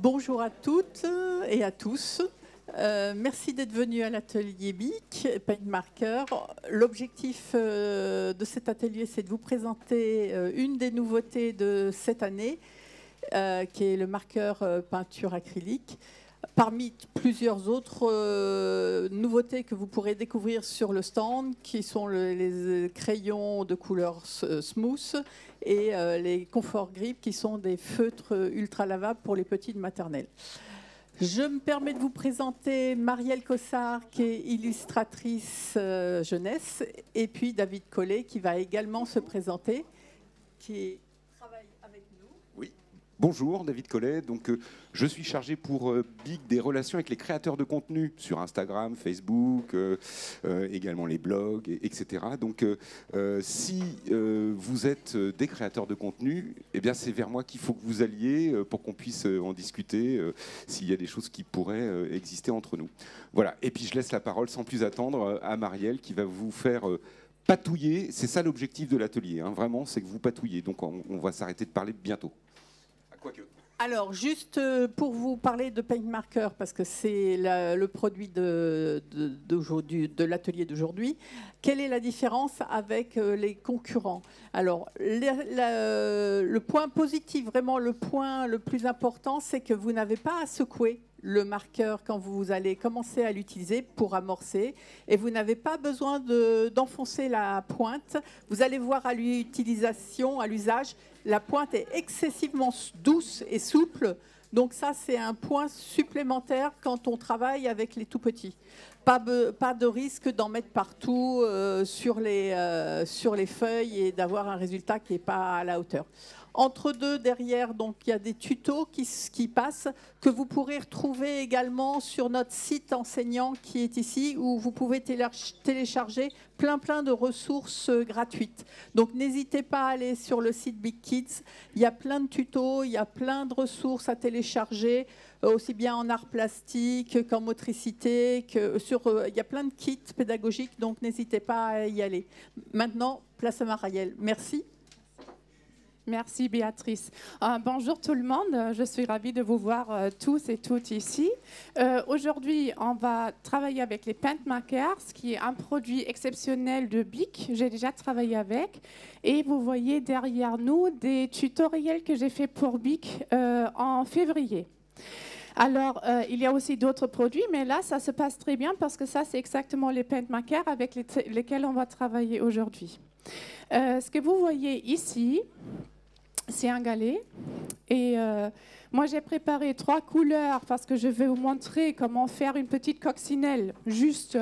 Bonjour à toutes et à tous. Merci d'être venus à l'atelier BIC, Paint Marker. L'objectif de cet atelier, c'est de vous présenter une des nouveautés de cette année, qui est le marqueur peinture acrylique. Parmi plusieurs autres nouveautés que vous pourrez découvrir sur le stand, qui sont les crayons de couleur smooth et les Comfort Grip, qui sont des feutres ultra lavables pour les petites maternelles. Je me permets de vous présenter Marielle Cossard, qui est illustratrice jeunesse, et puis David Collet, qui va également se présenter, qui travaille avec nous. Oui. Bonjour, David Collet. Donc, je suis chargé pour BIC des relations avec les créateurs de contenu sur Instagram, Facebook, également les blogs, etc. Donc, si vous êtes des créateurs de contenu, eh bien, c'est vers moi qu'il faut que vous alliez pour qu'on puisse en discuter s'il y a des choses qui pourraient exister entre nous. Voilà. Et puis, je laisse la parole sans plus attendre à Marielle qui va vous faire patouiller. C'est ça l'objectif de l'atelier, hein, vraiment, c'est que vous patouillez. Donc, on va s'arrêter de parler bientôt. Quoique. Alors, juste pour vous parler de Paint Marker, parce que c'est le produit de l'atelier d'aujourd'hui, quelle est la différence avec les concurrents? Alors, le point positif, vraiment le point le plus important, c'est que vous n'avez pas à secouer le marqueur quand vous allez commencer à l'utiliser pour amorcer, et vous n'avez pas besoin d'enfoncer la pointe. Vous allez voir à l'utilisation, à l'usage, la pointe est excessivement douce et souple, donc ça c'est un point supplémentaire quand on travaille avec les tout petits. Pas de risque d'en mettre partout sur les feuilles et d'avoir un résultat qui n'est pas à la hauteur. Entre deux, derrière, donc, il y a des tutos qui passent, que vous pourrez retrouver également sur notre site enseignant qui est ici, où vous pouvez télécharger plein de ressources gratuites. Donc n'hésitez pas à aller sur le site Big Kids. Il y a plein de tutos, il y a plein de ressources à télécharger, aussi bien en art plastique qu'en motricité. Il y a plein de kits pédagogiques, donc n'hésitez pas à y aller. Maintenant, place à Marielle. Merci. Merci Béatrice. Bonjour tout le monde, je suis ravie de vous voir tous et toutes ici. Aujourd'hui, on va travailler avec les Paint Markers, qui est un produit exceptionnel de BIC. J'ai déjà travaillé avec. Et vous voyez derrière nous des tutoriels que j'ai fait pour BIC en février. Alors, il y a aussi d'autres produits, mais là, ça se passe très bien parce que ça, c'est exactement les Paint Markers avec lesquels on va travailler aujourd'hui. Ce que vous voyez ici, c'est un galet et moi j'ai préparé 3 couleurs parce que je vais vous montrer comment faire une petite coccinelle juste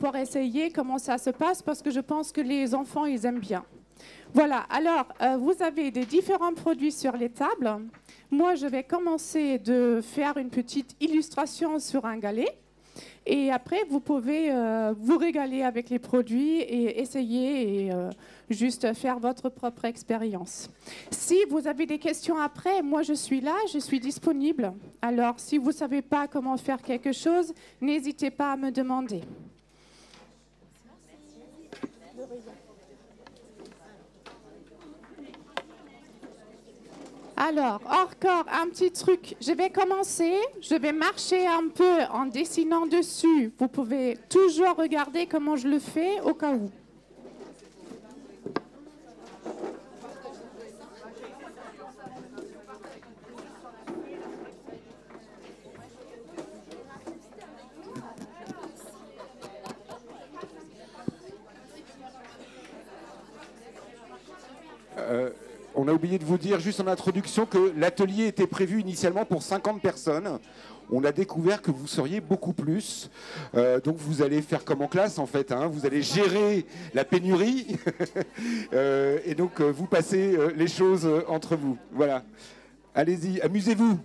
pour essayer comment ça se passe parce que je pense que les enfants ils aiment bien. Voilà, alors vous avez des différents produits sur les tables. Moi je vais commencer de faire une petite illustration sur un galet. Et après, vous pouvez vous régaler avec les produits et essayer et juste faire votre propre expérience. Si vous avez des questions après, moi je suis là, je suis disponible. Alors, si vous ne savez pas comment faire quelque chose, n'hésitez pas à me demander. Alors, encore un petit truc. Je vais commencer, je vais marcher un peu en dessinant dessus. Vous pouvez toujours regarder comment je le fais au cas où. On a oublié de vous dire juste en introduction que l'atelier était prévu initialement pour 50 personnes. On a découvert que vous seriez beaucoup plus. Donc vous allez faire comme en classe en fait. Hein, vous allez gérer la pénurie et donc vous passez les choses entre vous. Voilà. Allez-y, amusez-vous.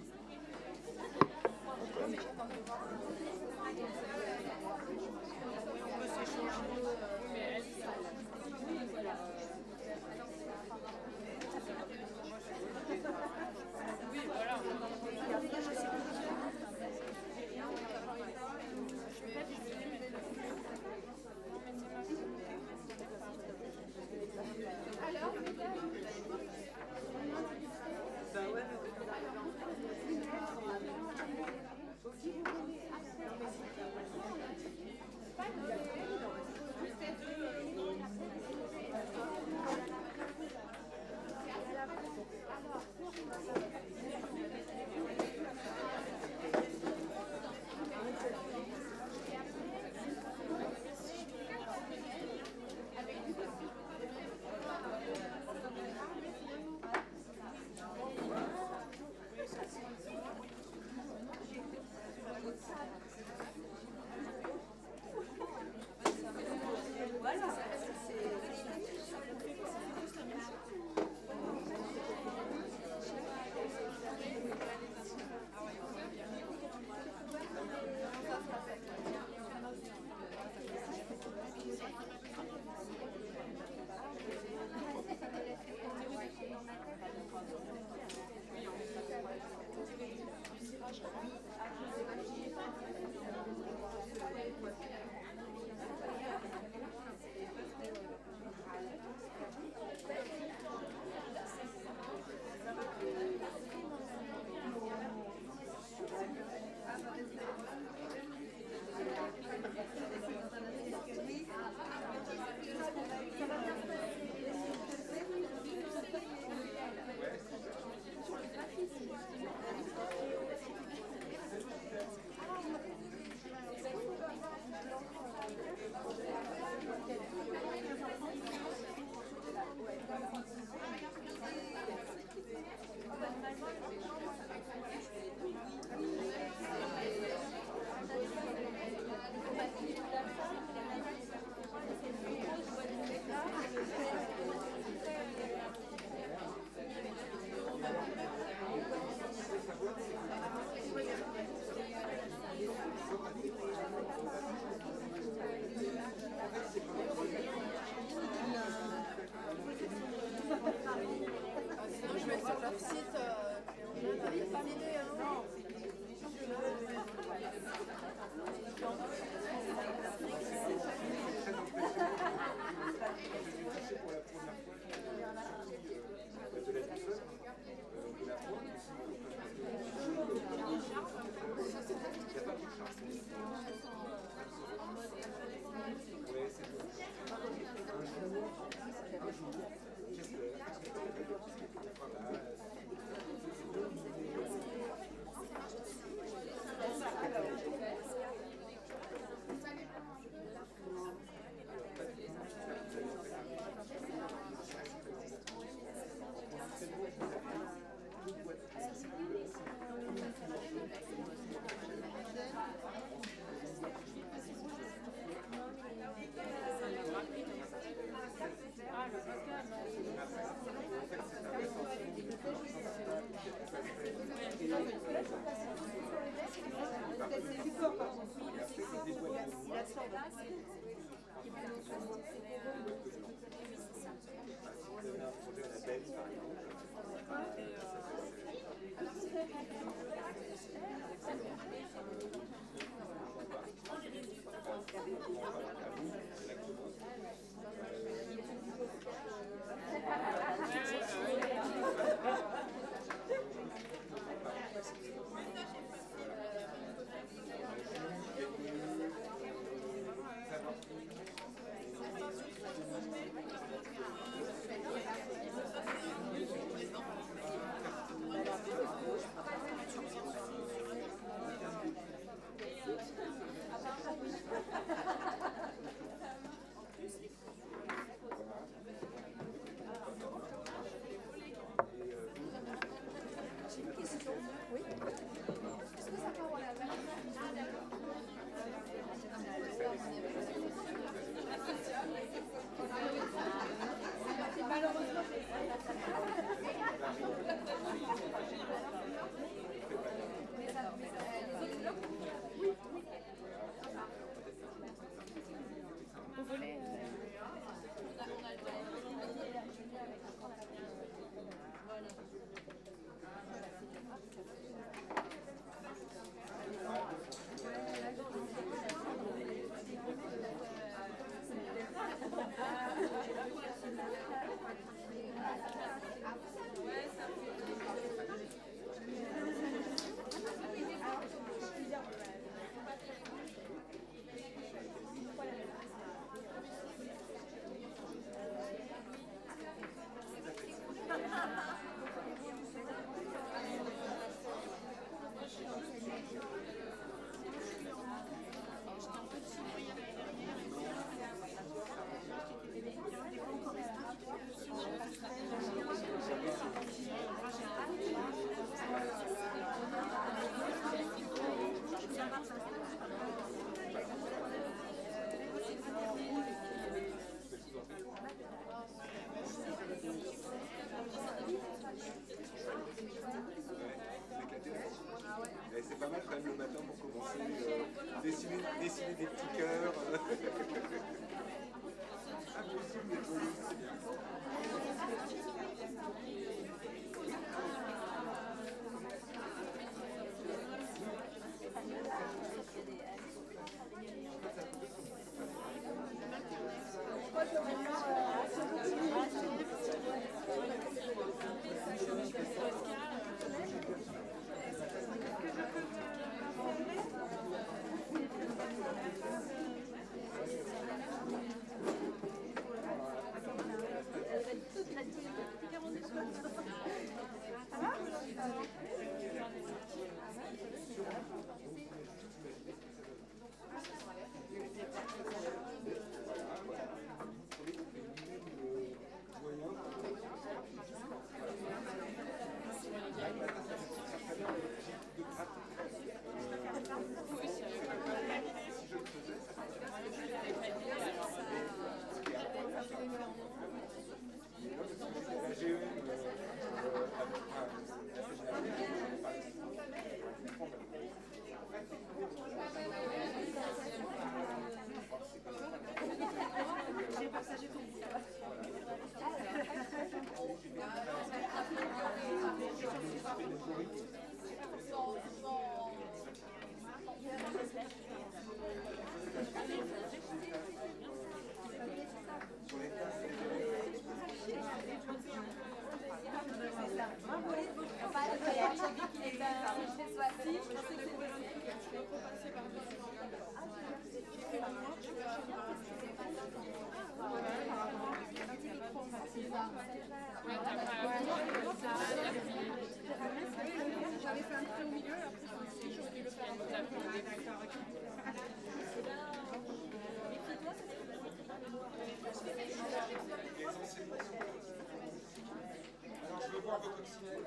C'est pas mal quand même le matin pour commencer, dessiner des petits cœurs. Impossible d'être poli, c'est bien. J'avais fait un trait au milieu, après j'aurais dû le faire un Alors je veux voir vos coccinelles.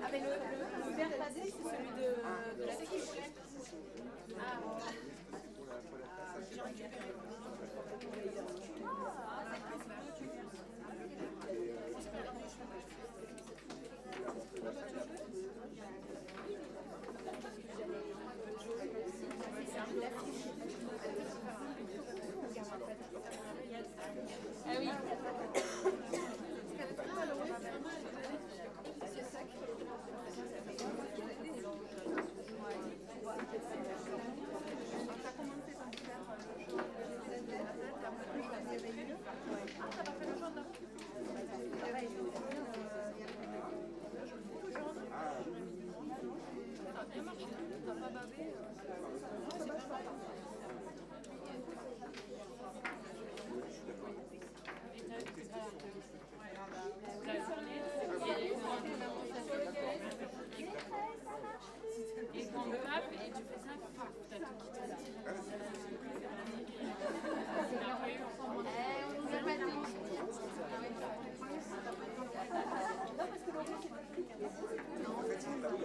Ah mais le vert passé, c'est celui de la fiche. Ah oui. Et quand on tape et tu fais ça, paf, t'as tout qui tombe. On nous a pas dit. Non, parce que l'anglais, c'est pas le truc. Non, en fait, c'est pas le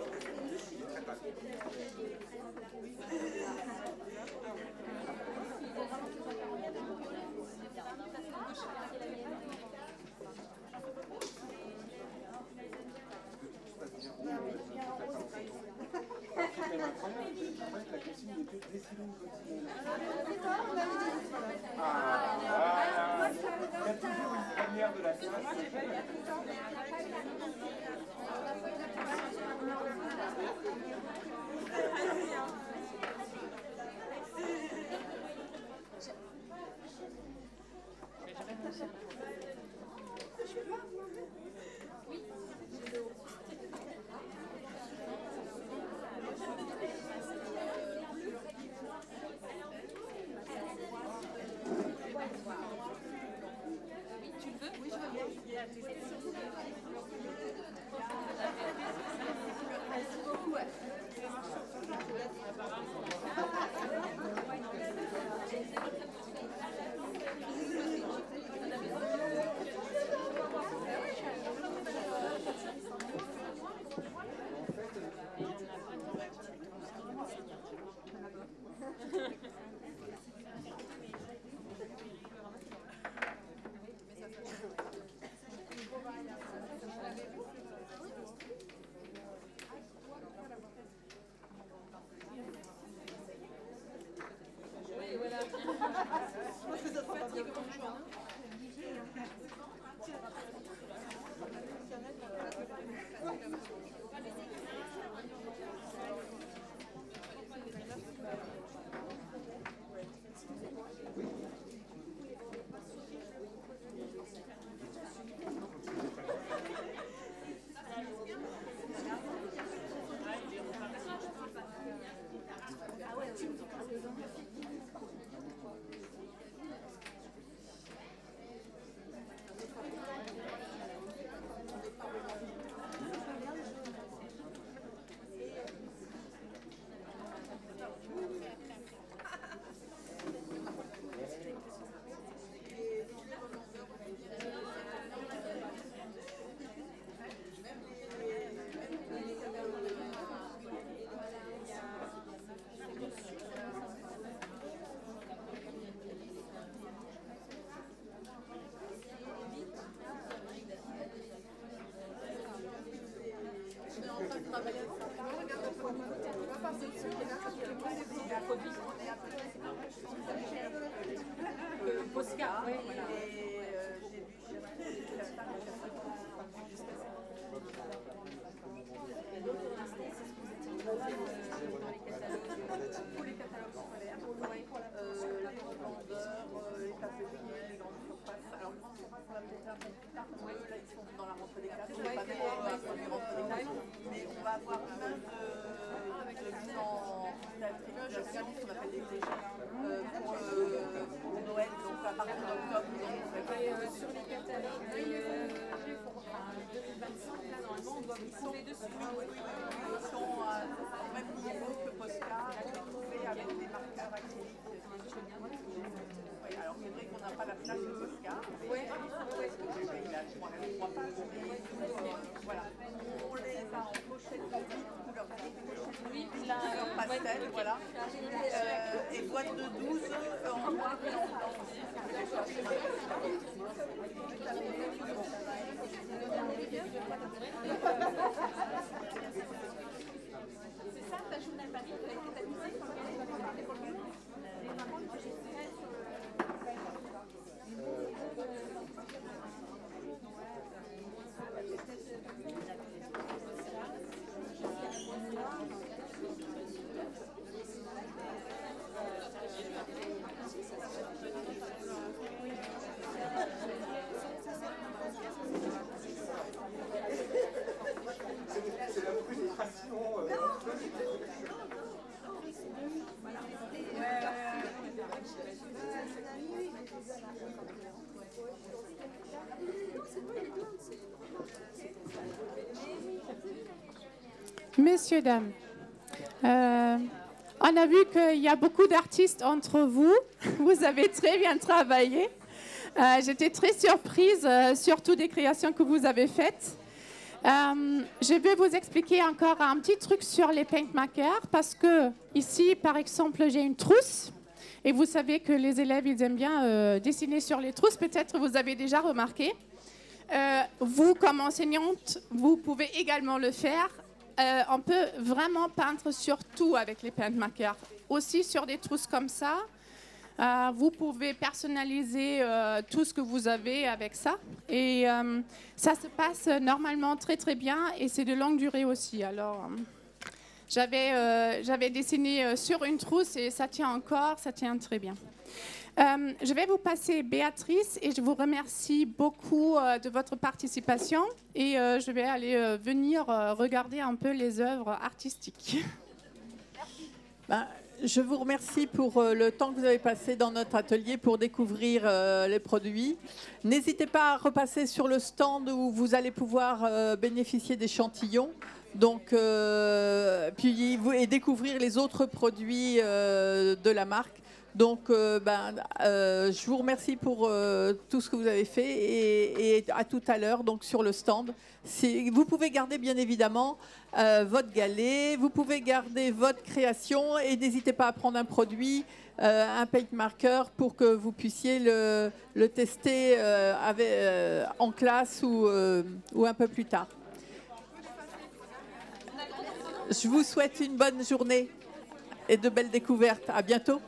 la consigne était dessinée une continue. Il y a toujours une première de la classe. Dans la rentrée des classes, acrylique, ce qu'on appelle les léger, pour Noël, donc à partir d'octobre. Sur les catalogues 2025, là, normalement, on doit vous trouver dessus. Ils sont au même niveau que Posca, retrouvés avec des marqueurs acryliques. Oui, alors c'est vrai qu'on n'a pas la place de Posca. Oui, il a 3 pages, mais voilà. On les a en pochette de 8 couleurs couleur pastel, voilà. Et boîte de 12 en noir et en blanc aussi. C'est ça, ta journée à Paris, tu as été tamisée quand elle est partie pour le jour. Et par contre, moi, j'ai fait sur C'est la frustration. Messieurs, dames, on a vu qu'il y a beaucoup d'artistes entre vous. Vous avez très bien travaillé. J'étais très surprise, surtout des créations que vous avez faites. Je vais vous expliquer encore un petit truc sur les paint markers parce que ici, par exemple, j'ai une trousse. Et vous savez que les élèves, ils aiment bien dessiner sur les trousses. Peut-être vous avez déjà remarqué. Vous, comme enseignante, vous pouvez également le faire. On peut vraiment peindre sur tout avec les paint markers. Aussi sur des trousses comme ça. Vous pouvez personnaliser tout ce que vous avez avec ça. Et ça se passe normalement très très bien et c'est de longue durée aussi. Alors, j'avais dessiné sur une trousse et ça tient encore, ça tient très bien. Je vais vous passer Béatrice et je vous remercie beaucoup de votre participation et je vais aller venir regarder un peu les œuvres artistiques. Je vous remercie pour le temps que vous avez passé dans notre atelier pour découvrir les produits. N'hésitez pas à repasser sur le stand où vous allez pouvoir bénéficier d'échantillons. Donc, et découvrir les autres produits de la marque. Donc, je vous remercie pour tout ce que vous avez fait et à tout à l'heure, donc sur le stand. Vous pouvez garder bien évidemment votre galet, vous pouvez garder votre création et n'hésitez pas à prendre un produit, un paint marker pour que vous puissiez le tester en classe ou un peu plus tard. Je vous souhaite une bonne journée et de belles découvertes. À bientôt.